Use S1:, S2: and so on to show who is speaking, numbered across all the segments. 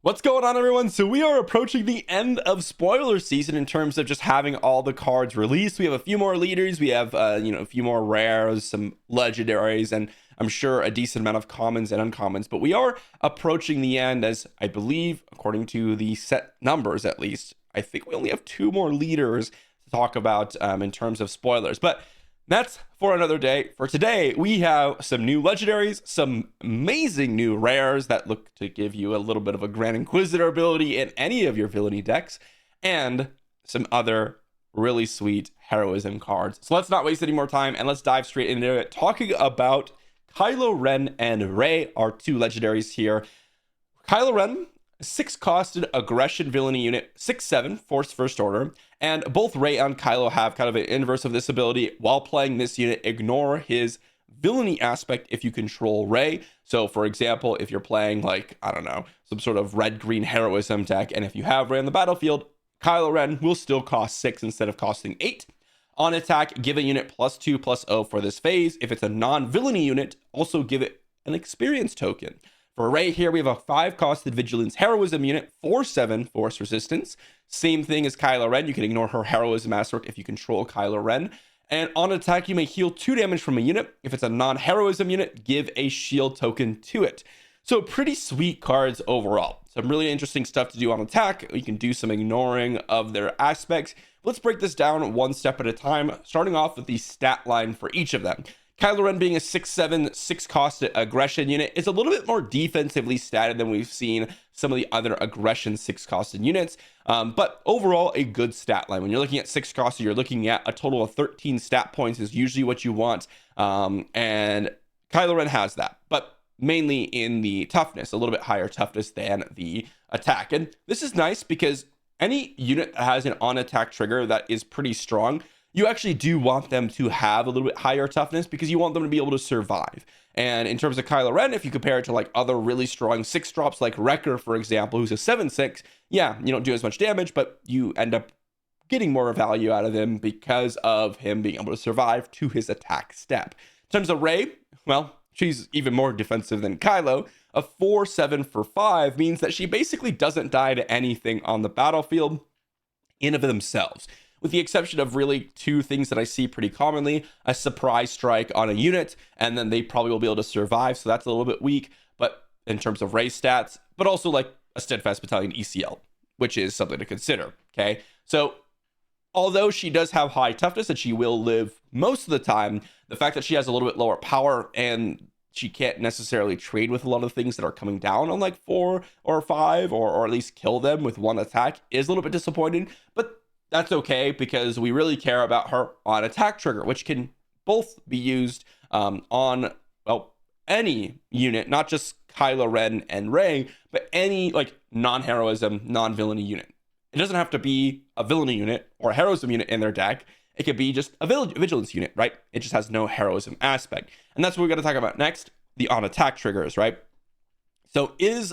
S1: What's going on, everyone? So we are approaching the end of spoiler season in terms of just having all the cards released. We have a few more leaders, we have a few more rares, some legendaries, and I'm sure a decent amount of commons and uncommons. But we are approaching the end, as I believe, according to the set numbers at least. I think we only have two more leaders to talk about in terms of spoilers. But that's for another day. For today, we have some new legendaries, some amazing new rares that look to give you a little bit of a Grand Inquisitor ability in any of your villainy decks, and some other really sweet heroism cards. So let's not waste any more time and let's dive straight into it, talking about Kylo Ren and Rey, our two legendaries here. Kylo Ren, 6-costed aggression villainy unit, 6/7 force first order, and both Rey and Kylo have kind of an inverse of this ability. While playing this unit, ignore his villainy aspect if you control Rey. So for example, if you're playing like, I don't know, some sort of red-green heroism deck, and if you have Rey on the battlefield, Kylo Ren will still cost 6 instead of costing 8. On attack, give a unit +2/+0 for this phase. If it's a non-villainy unit, also give it an experience token. For Rey here, we have a 5-costed Vigilance Heroism unit, 4/7 Force Resistance. Same thing as Kylo Ren. You can ignore her Heroism aspect if you control Kylo Ren. And on attack, you may heal 2 damage from a unit. If it's a non-heroism unit, give a shield token to it. So pretty sweet cards overall. Some really interesting stuff to do on attack. You can do some ignoring of their aspects. Let's break this down one step at a time, starting off with the stat line for each of them. Kylo Ren, being a 6/7, 6-costed aggression unit, is a little bit more defensively statted than we've seen some of the other aggression 6-costed units. But overall, a good stat line. When you're looking at 6-costed, you're looking at a total of 13 stat points is usually what you want. And Kylo Ren has that, but mainly in the toughness, a little bit higher toughness than the attack. And this is nice because any unit that has an on-attack trigger that is pretty strong, you actually do want them to have a little bit higher toughness because you want them to be able to survive. And in terms of Kylo Ren, if you compare it to like other really strong 6-drops like Wrecker, for example, who's a 7/6, yeah, you don't do as much damage, but you end up getting more value out of him because of him being able to survive to his attack step. In terms of Rey, well, she's even more defensive than Kylo. A 4/7 for 5 means that she basically doesn't die to anything on the battlefield in of themselves, with the exception of really two things that I see pretty commonly: a surprise strike on a unit, and then they probably will be able to survive, so that's a little bit weak, but in terms of race stats, but also like a steadfast battalion ECL, which is something to consider. Okay, so although she does have high toughness and she will live most of the time, the fact that she has a little bit lower power and she can't necessarily trade with a lot of things that are coming down on like 4 or 5, or at least kill them with one attack, is a little bit disappointing. But that's okay because we really care about her on attack trigger, which can both be used on, well, any unit, not just Kylo Ren and Rey, but any like non-heroism, non-villainy unit. It doesn't have to be a villainy unit or a heroism unit in their deck. It could be just a vigilance unit, right? It just has no heroism aspect. And that's what we're going to talk about next, the on attack triggers, right? So is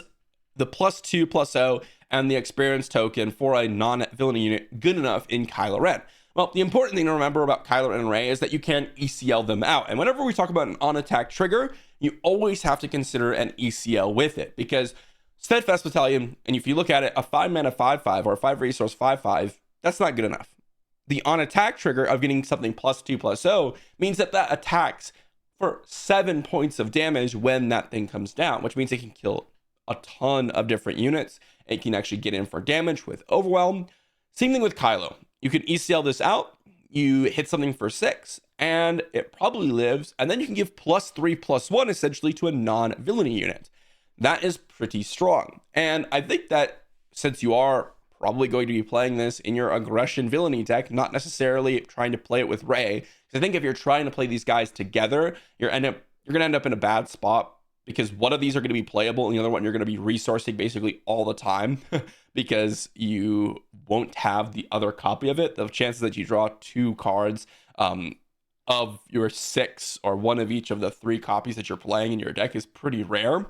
S1: the +2/+0 and the experience token for a non-villainy unit good enough in Kylo Ren? Well, the important thing to remember about Kylo Ren and Rey is that you can ECL them out. And whenever we talk about an on-attack trigger, you always have to consider an ECL with it, because Steadfast Battalion, and if you look at it, a 5-mana 5/5 or a 5-resource 5/5, that's not good enough. The on-attack trigger of getting something +2/+0 means that that attacks for 7 points of damage when that thing comes down, which means it can kill a ton of different units. It can actually get in for damage with Overwhelm. Same thing with Kylo. You can ECL this out, you hit something for 6, and it probably lives, and then you can give +3/+1 essentially to a non-villainy unit. That is pretty strong. And I think that since you are probably going to be playing this in your aggression villainy deck, not necessarily trying to play it with Rey, because I think if you're trying to play these guys together, you're going to end up in a bad spot, because one of these are going to be playable and the other one you're going to be resourcing basically all the time because you won't have the other copy of it. The chances that you draw 2 cards of your 6 or one of each of the 3 copies that you're playing in your deck is pretty rare,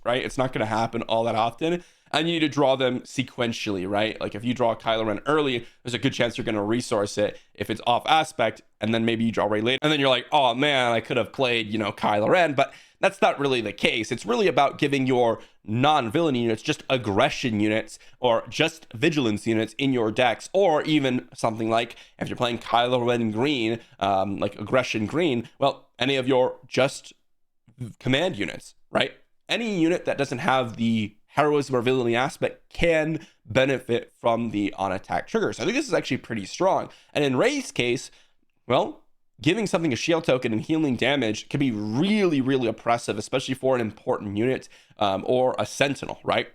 S1: right? It's not going to happen all that often. And you need to draw them sequentially, right? Like if you draw Kylo Ren early, there's a good chance you're going to resource it if it's off aspect, and then maybe you draw Rey later, and then you're like, oh man, I could have played, Kylo Ren, but That's not really the case. It's really about giving your non-villain units just aggression units or just vigilance units in your decks, or even something like if you're playing Kylo Ren green, like aggression green, well, any of your just command units, right? Any unit that doesn't have the heroism or villainy aspect can benefit from the on attack triggers. I think this is actually pretty strong. And in Rey's case, well, giving something a shield token and healing damage can be really, really oppressive, especially for an important unit, or a sentinel, right?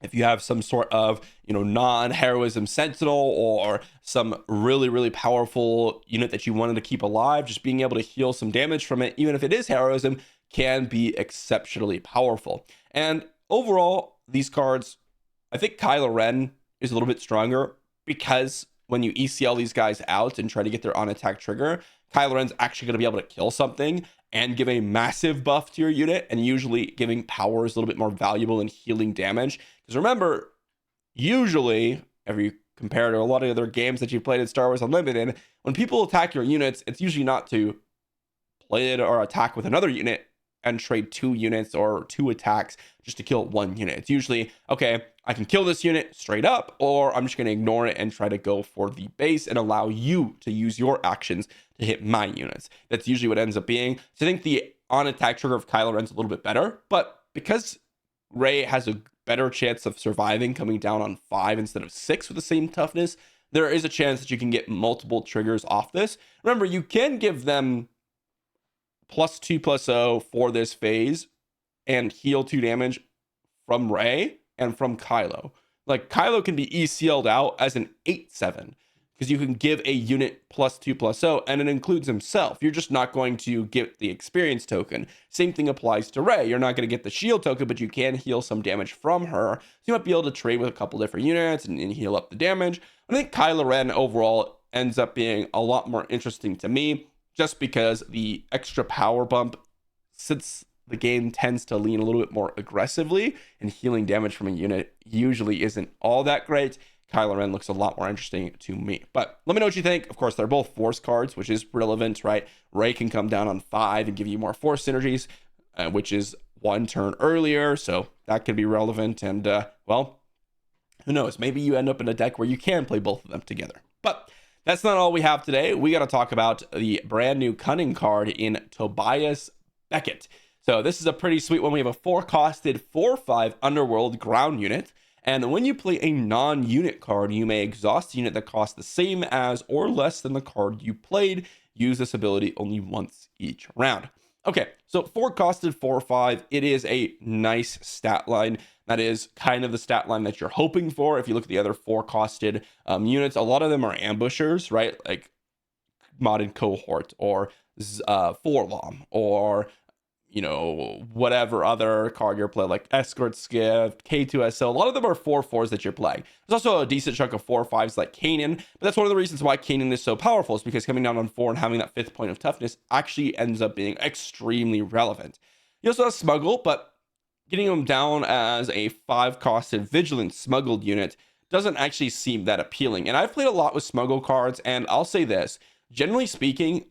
S1: If you have some sort of, non-heroism sentinel or some really, really powerful unit that you wanted to keep alive, just being able to heal some damage from it, even if it is heroism, can be exceptionally powerful. And overall, these cards, I think Kylo Ren is a little bit stronger because when you ECL these guys out and try to get their on attack trigger, Kylo Ren's actually going to be able to kill something and give a massive buff to your unit, and usually giving power is a little bit more valuable than healing damage. Because remember, usually, if you compare to a lot of other games that you've played in Star Wars Unlimited, when people attack your units, it's usually not to play it or attack with another unit and trade 2 units or 2 attacks just to kill 1 unit. It's usually, okay, I can kill this unit straight up, or I'm just going to ignore it and try to go for the base and allow you to use your actions to hit my units. That's usually what ends up being. So I think the on attack trigger of Kylo Ren's a little bit better, but because Rey has a better chance of surviving coming down on 5 instead of 6 with the same toughness, there is a chance that you can get multiple triggers off this. Remember, you can give them +2/+0 for this phase and heal 2 damage from Rey and from Kylo. Like, Kylo can be ECL'd out as an 8/7 because you can give a unit +2/+0 and it includes himself. You're just not going to get the experience token. Same thing applies to Rey. You're not going to get the shield token, but you can heal some damage from her. So you might be able to trade with a couple different units and heal up the damage. I think Kylo Ren overall ends up being a lot more interesting to me, just because the extra power bump, since the game tends to lean a little bit more aggressively, and healing damage from a unit usually isn't all that great. Kylo Ren looks a lot more interesting to me. But let me know what you think. Of course, they're both force cards, which is relevant, right? Rey can come down on 5 and give you more force synergies, which is 1 turn earlier, so that could be relevant. And, well, who knows? Maybe you end up in a deck where you can play both of them together. But that's not all we have today. We got to talk about the brand new Cunning card in Tobias Beckett. So this is a pretty sweet one. We have a 4-costed 4/5 Underworld ground unit. And when you play a non-unit card, you may exhaust a unit that costs the same as or less than the card you played. Use this ability only once each round. Okay, so 4-costed 4/5. It is a nice stat line. That is kind of the stat line that you're hoping for. If you look at the other 4-costed units, a lot of them are ambushers, right? Like Modded Cohort or Forlom or, whatever other card you're playing, like Escort Skiff, K2SO. A lot of them are 4/4s that you're playing. There's also a decent chunk of 4/5s like Kanan, but that's one of the reasons why Kanan is so powerful, is because coming down on 4 and having that 5th point of toughness actually ends up being extremely relevant. You also have Smuggle, but getting him down as a 5-costed Vigilant Smuggled unit doesn't actually seem that appealing. And I've played a lot with Smuggle cards, and I'll say this, generally speaking,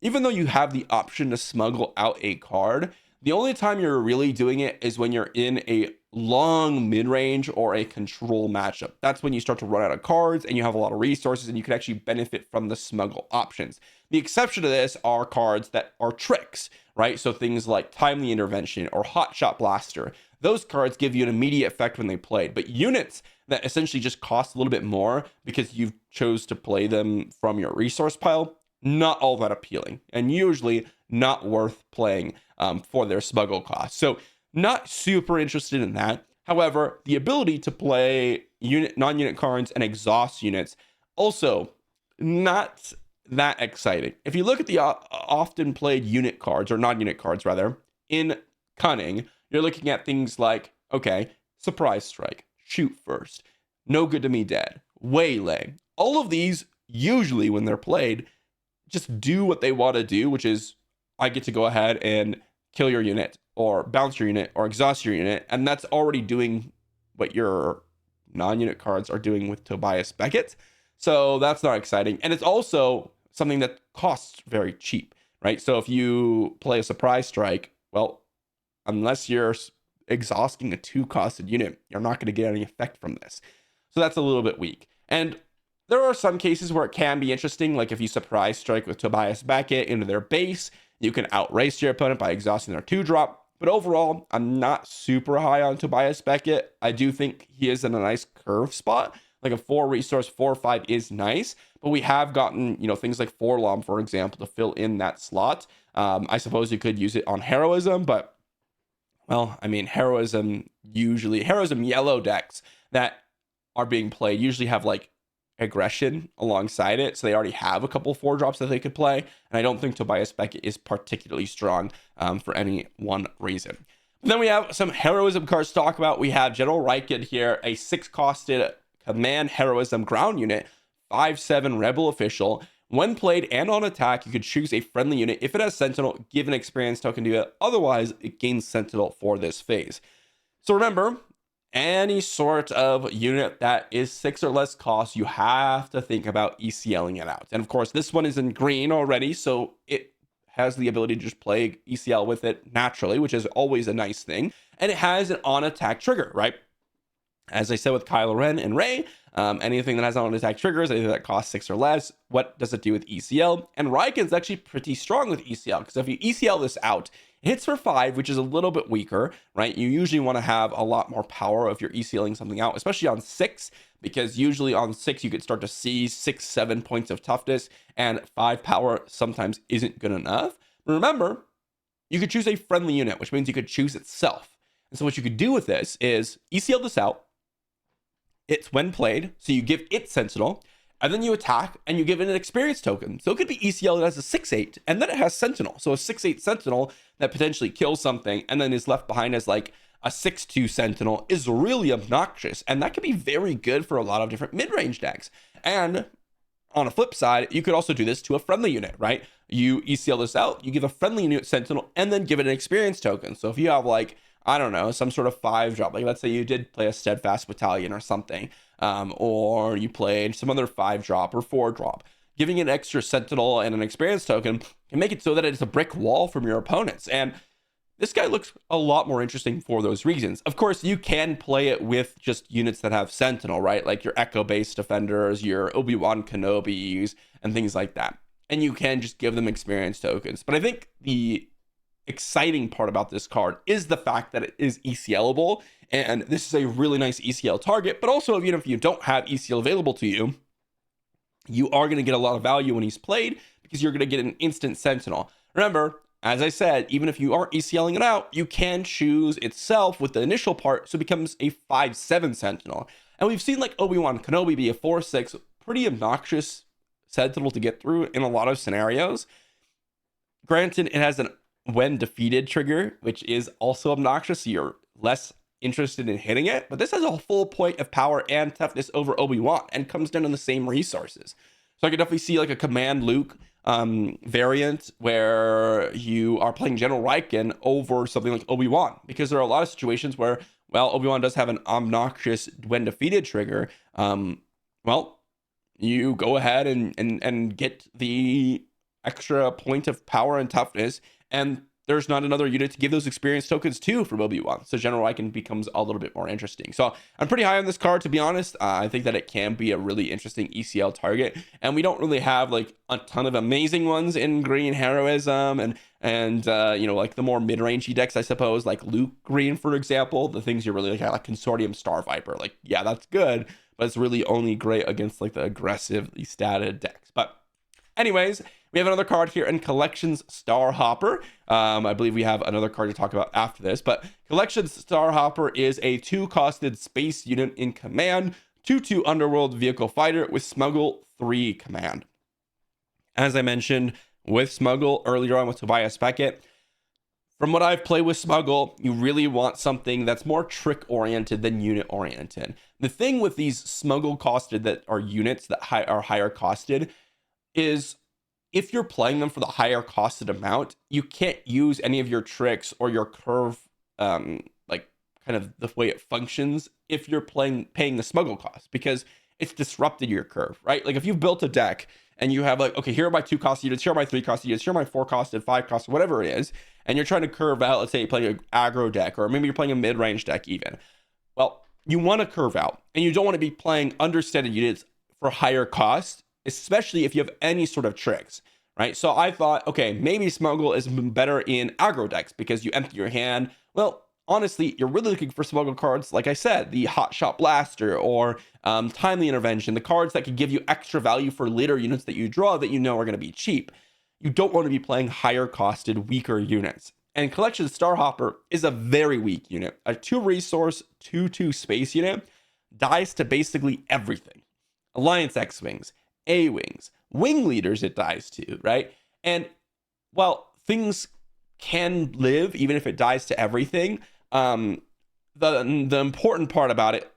S1: even though you have the option to smuggle out a card, the only time you're really doing it is when you're in a long mid-range or a control matchup. That's when you start to run out of cards and you have a lot of resources and you can actually benefit from the smuggle options. The exception to this are cards that are tricks, right? So things like Timely Intervention or Hotshot Blaster. Those cards give you an immediate effect when they played, but units that essentially just cost a little bit more because you've chose to play them from your resource pile, not all that appealing, and usually not worth playing for their smuggle cost. So not super interested in that. However, the ability to play non-unit cards and exhaust units, also not that exciting. If you look at the often played unit cards, or non-unit cards rather, in Cunning, you're looking at things like, okay, Surprise Strike, Shoot First, No Good to Me Dead, Waylay. All of these, usually when they're played, just do what they want to do, which is I get to go ahead and kill your unit or bounce your unit or exhaust your unit. And that's already doing what your non-unit cards are doing with Tobias Beckett. So that's not exciting. And it's also something that costs very cheap, right? So if you play a Surprise Strike, well, unless you're exhausting a 2-costed unit, you're not going to get any effect from this. So that's a little bit weak. And there are some cases where it can be interesting, like if you surprise strike with Tobias Beckett into their base, you can outrace your opponent by exhausting their 2-drop. But overall, I'm not super high on Tobias Beckett. I do think he is in a nice curve spot. Like a 4 resource, 4/5 is nice, but we have gotten, things like Forlom, for example, to fill in that slot. I suppose you could use it on Heroism, but well, I mean, Heroism yellow decks that are being played usually have like aggression alongside it, so they already have a couple 4-drops that they could play, and I don't think Tobias Beckett is particularly strong for any one reason. Then we have some heroism cards to talk about. We have General Raiken here, a 6-costed command heroism ground unit, 5/7 rebel official. When played and on attack, you could choose a friendly unit. If it has Sentinel, give an experience token to it. Otherwise, it gains Sentinel for this phase. So remember, any sort of unit that is 6 or less cost, you have to think about ECLing it out. And of course, this one is in green already, so it has the ability to just play ECL with it naturally, which is always a nice thing. And it has an on-attack trigger, right? As I said with Kylo Ren and Rey, anything that has on-attack triggers, anything that costs 6 or less, what does it do with ECL? And Raiken's actually pretty strong with ECL, because if you ECL this out, it hits for 5, which is a little bit weaker, right? You usually want to have a lot more power if you're ECLing something out, especially on 6, because usually on 6 you could start to see 6, 7 points of toughness, and 5 power sometimes isn't good enough. But remember, you could choose a friendly unit, which means you could choose itself. And so what you could do with this is ECL this out. It's when played, so you give it Sentinel, and then you attack and you give it an experience token. So it could be ECL as a 6/8, and then it has Sentinel. So a 6/8 Sentinel that potentially kills something and then is left behind as like a 6/2 Sentinel is really obnoxious. And that could be very good for a lot of different mid-range decks. And on a flip side, you could also do this to a friendly unit, right? You ECL this out, you give a friendly unit Sentinel, and then give it an experience token. So if you have like, I don't know, some sort of 5-drop, like let's say you did play a Steadfast Battalion or something, or you played some other 5-drop or 4-drop, giving it extra Sentinel and an experience token can make it so that it's a brick wall from your opponents. And this guy looks a lot more interesting for those reasons. Of course, you can play it with just units that have Sentinel, right? Like your Echo-based defenders, your Obi-Wan Kenobis, and things like that. And you can just give them experience tokens. But I think the exciting part about this card is the fact that it is ECLable, and this is a really nice ECL target. But also, even if you don't have ECL available to you, you are going to get a lot of value when he's played, because you're going to get an instant Sentinel. Remember, as I said, even if you aren't ECLing it out, you can choose itself with the initial part, so it becomes a 5/7 Sentinel. And we've seen like Obi-Wan Kenobi be a 4/6, pretty obnoxious Sentinel to get through in a lot of scenarios. Granted, it has an when defeated trigger, which is also obnoxious, so you're less interested in hitting it, but this has a full point of power and toughness over Obi-Wan and comes down on the same resources. So I could definitely see like a Command Luke variant where you are playing General Raiken over something like Obi-Wan, because there are a lot of situations where, well, Obi-Wan does have an obnoxious when defeated trigger. Well, you go ahead and get the extra point of power and toughness, and there's not another unit to give those experience tokens to from Obi-Wan. So General Raiken becomes a little bit more interesting. So I'm pretty high on this card, to be honest. I think that it can be a really interesting ECL target. And we don't really have like a ton of amazing ones in green heroism and like the more mid-rangey decks, I suppose, like Luke Green, for example. The things you really like Consortium Star Viper. Like, yeah, that's good, but it's really only great against like the aggressively statted decks. But anyways, we have another card here in Collections Star Hopper. I believe we have another card to talk about after this, but Collections Star Hopper is a 2-costed space unit in command, 2/2 underworld vehicle fighter with Smuggle 3 command. As I mentioned with Smuggle earlier on with Tobias Beckett, from what I've played with Smuggle, you really want something that's more trick oriented than unit oriented. The thing with these Smuggle costed that are units that are higher costed is, if you're playing them for the higher costed amount, you can't use any of your tricks or your curve, like kind of the way it functions if you're paying the Smuggle cost, because it's disrupted your curve, right? Like if you've built a deck and you have like, okay, here are my 2 cost units, here are my 3 cost units, here are my 4 costed, 5 cost, whatever it is, and you're trying to curve out, let's say you're playing an aggro deck, or maybe you're playing a mid-range deck even. Well, you want to curve out, and you don't want to be playing understated units for higher cost, especially if you have any sort of tricks, right? So I thought, okay, maybe Smuggle is better in aggro decks because you empty your hand. Well, honestly, you're really looking for Smuggle cards, like I said, the Hot Shot Blaster or Timely Intervention, the cards that can give you extra value for later units that you draw that you know are going to be cheap. You don't want to be playing higher costed, weaker units. And Collection Starhopper is a very weak unit. A 2 resource, 2/2 space unit dies to basically everything. Alliance X-Wings, A-Wings, Wing Leaders it dies to, right? And while things can live, even if it dies to everything, the important part about it,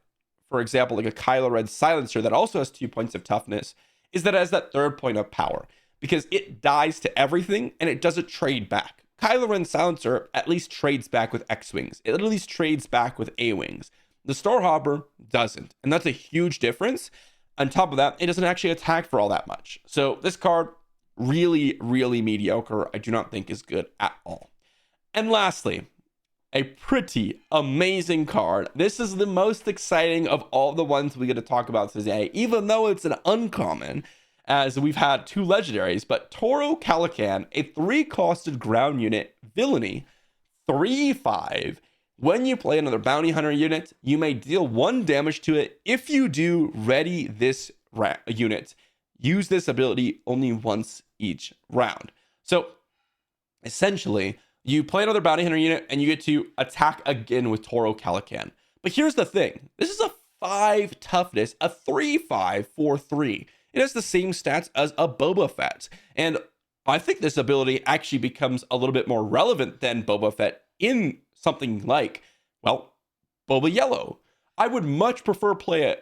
S1: for example, like a Kylo Ren Silencer that also has 2 points of toughness, is that it has that 3rd point of power because it dies to everything and it doesn't trade back. Kylo Ren Silencer at least trades back with X-Wings. It at least trades back with A-Wings. The Starhopper doesn't, and that's a huge difference. On top of that, it doesn't actually attack for all that much. So this card, really, really mediocre. I do not think is good at all. And lastly, a pretty amazing card. This is the most exciting of all the ones we get to talk about today, even though it's an uncommon, as we've had 2 legendaries, but Toro Calican, a 3-costed ground unit, villainy, 3/5. When you play another bounty hunter unit, you may deal 1 damage to it. If you do, ready this unit. Use this ability only once each round. So essentially, you play another bounty hunter unit and you get to attack again with Toro Calican. But here's the thing. This is a 5 toughness, a 3/5 for 3. It has the same stats as a Boba Fett. And I think this ability actually becomes a little bit more relevant than Boba Fett in something like, well, Boba Yellow. I would much prefer play a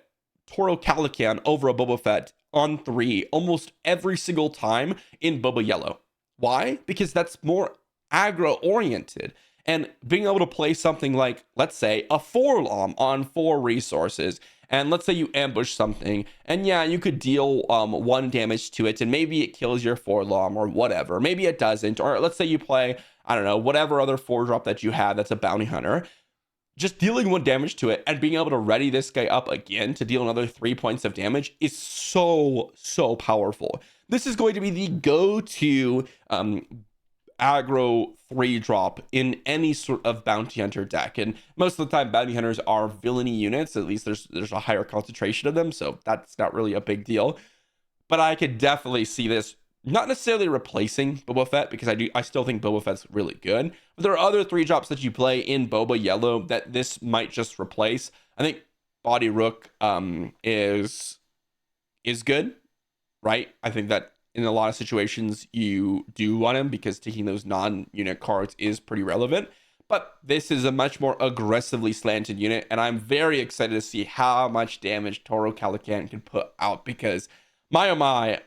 S1: Toro Calican over a Boba Fett on 3 almost every single time in Boba Yellow. Why? Because that's more aggro oriented. And being able to play something like, let's say, a 4-LOM on 4 resources, and let's say you ambush something, and yeah, you could deal 1 damage to it, and maybe it kills your 4-LOM or whatever. Maybe it doesn't. Or let's say you play, I don't know, whatever other 4-drop that you have that's a bounty hunter. Just dealing 1 damage to it and being able to ready this guy up again to deal another 3 points of damage is so powerful. This is going to be the go-to aggro 3-drop in any sort of bounty hunter deck, and most of the time bounty hunters are villainy units. At least there's a higher concentration of them, so that's not really a big deal. But I could definitely see this not necessarily replacing Boba Fett, because I still think Boba Fett's really good, but there are other 3-drops that you play in Boba Yellow that this might just replace. I think Body Rook is good, right? I think that in a lot of situations you do want him because taking those non-unit cards is pretty relevant. But this is a much more aggressively slanted unit, and I'm very excited to see how much damage Toro Calican can put out, because my oh my,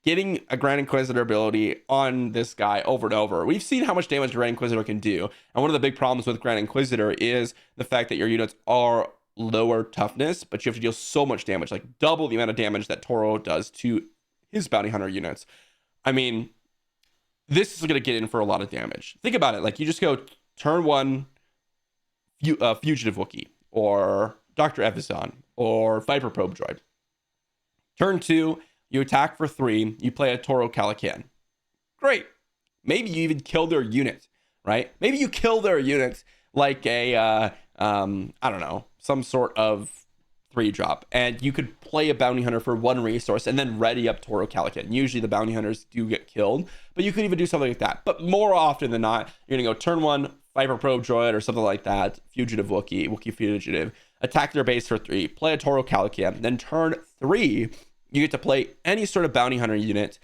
S1: getting a Grand Inquisitor ability on this guy over and over. We've seen how much damage Grand Inquisitor can do, and one of the big problems with Grand Inquisitor is the fact that your units are lower toughness, but you have to deal so much damage, like double the amount of damage that Toro does to his bounty hunter units. I mean, this is going to get in for a lot of damage. Think about it. Like, you just go turn 1 Fugitive Wookiee or Dr. Evazan or Viper Probe Droid. Turn 2, you attack for 3, you play a Toro Calican. Great. Maybe you even kill their unit, right? Maybe you kill their unit like a, I don't know, some sort of 3-drop, and you could play a bounty hunter for 1 resource and then ready up Toro Calican. Usually the bounty hunters do get killed, but you could even do something like that. But more often than not, you're gonna go turn 1 Viper Probe Droid or something like that, Fugitive Wookiee Fugitive, attack their base for 3, play a Toro Calican, then turn 3, you get to play any sort of bounty hunter unit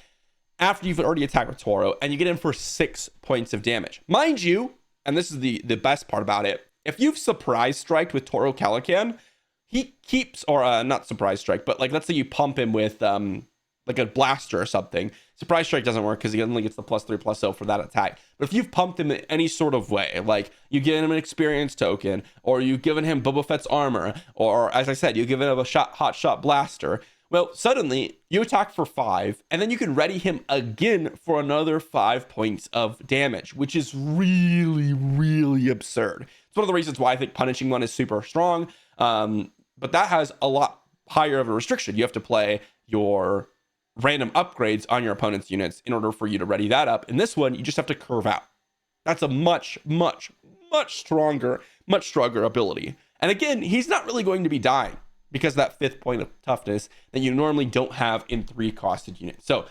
S1: after you've already attacked with Toro, and you get in for 6 points of damage. Mind you, and this is the best part about it, if you've surprise striked with Toro Calican, he keeps, or not surprise strike, but like, let's say you pump him with like a blaster or something. Surprise strike doesn't work because he only gets the +3/+0 for that attack. But if you've pumped him in any sort of way, like you give him an experience token, or you've given him Boba Fett's armor, or as I said, you've given him a hot shot blaster, Well, suddenly you attack for 5, and then you can ready him again for another 5 points of damage, which is really, really absurd. It's one of the reasons why I think punishing one is super strong. But that has a lot higher of a restriction. You have to play your random upgrades on your opponent's units in order for you to ready that up. In this one, you just have to curve out. That's a much stronger ability. And again, he's not really going to be dying because of that 5th point of toughness that you normally don't have in 3 costed units. So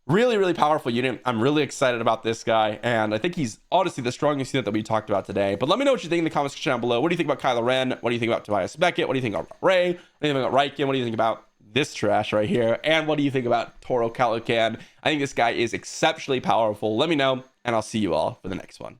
S1: really, really powerful unit. I'm really excited about this guy, and I think he's honestly the strongest unit that we talked about today. But let me know what you think in the comments section down below. What do you think about Kylo Ren? What do you think about Tobias Beckett? What do you think about Rey? What do you think about Riken? What do you think about this trash right here? And what do you think about Toro Calican? I think this guy is exceptionally powerful. Let me know, and I'll see you all for the next one.